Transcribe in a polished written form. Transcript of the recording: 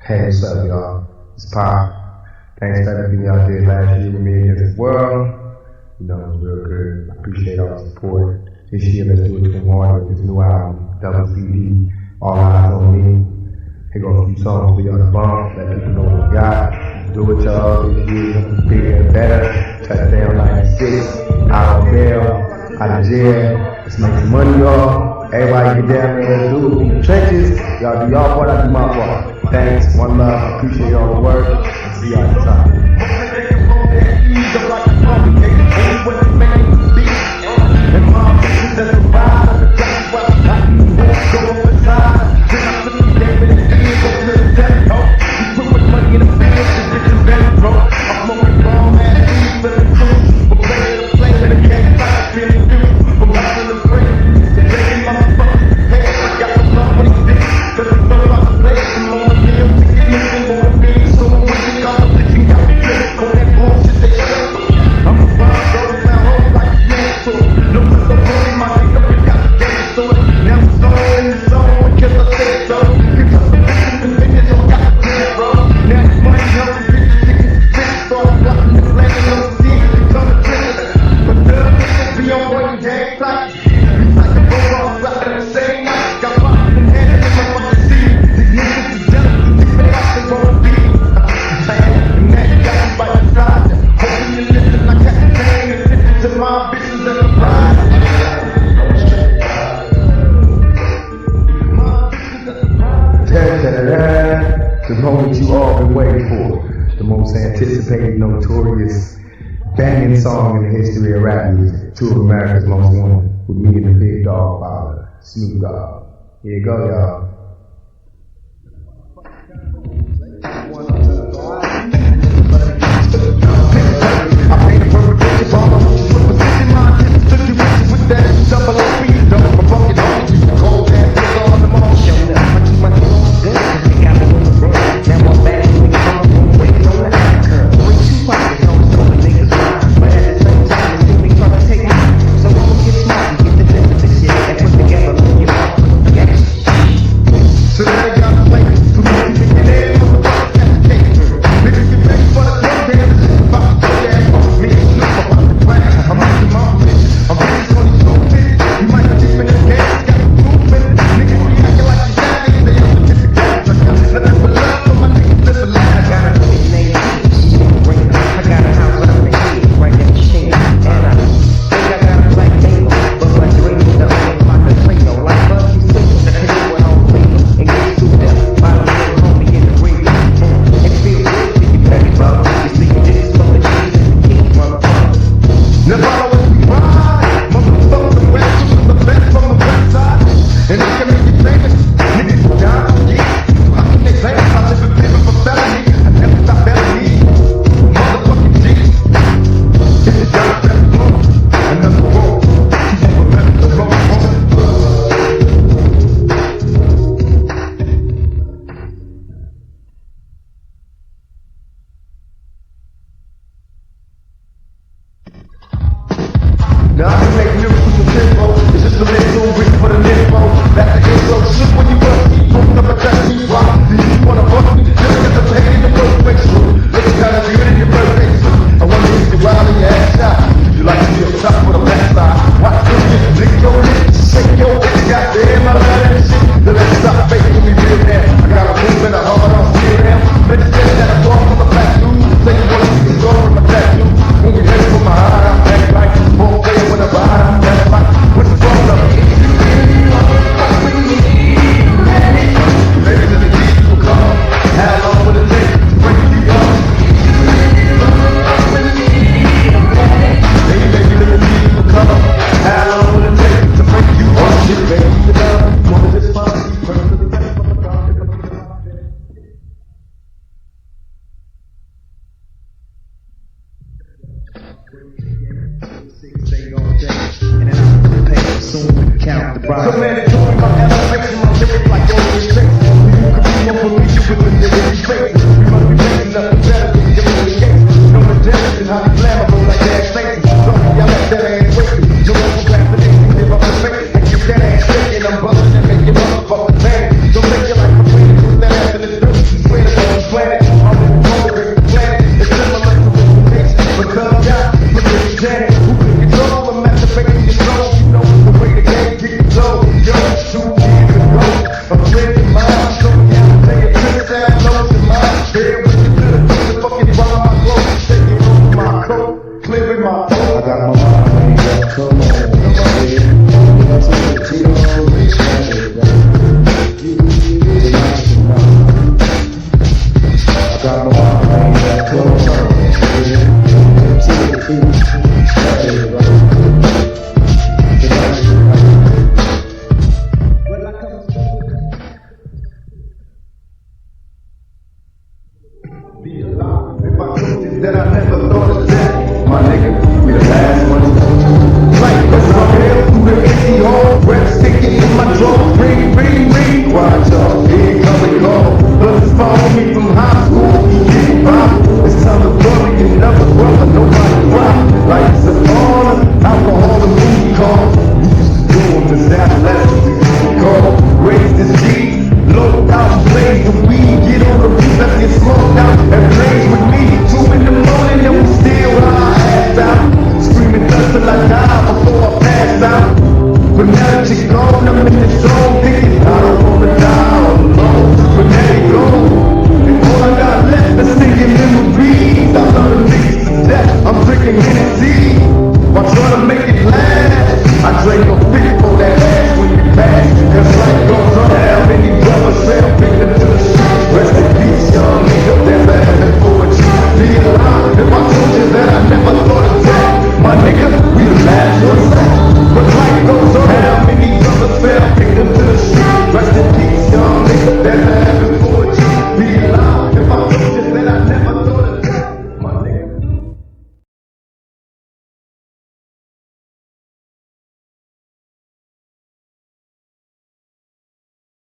Hey, what's up, y'all? It's Pop. Thanks for everything y'all did last year with me against the world. You know, it was real good. I appreciate all the support. This year, let's do it even harder with this new album, double CD, All Eyez On Me. Here go a few songs for y'all to bump, let people know what we got. Do it, y'all. This year, bigger and better. Touchdown 96, out on bail, out of jail. Let's make some money, y'all. Everybody get down there and do it in the trenches. Y'all do y'all part, I do my part. Thanks, one love, appreciate all the work, and see y'all next time. The moment you all been waiting for, the most anticipated, notorious, banging song in the history of rap music, two of America's most wanted, with me and the big dog father, Snoop Dogg. Here you go, y'all. Count the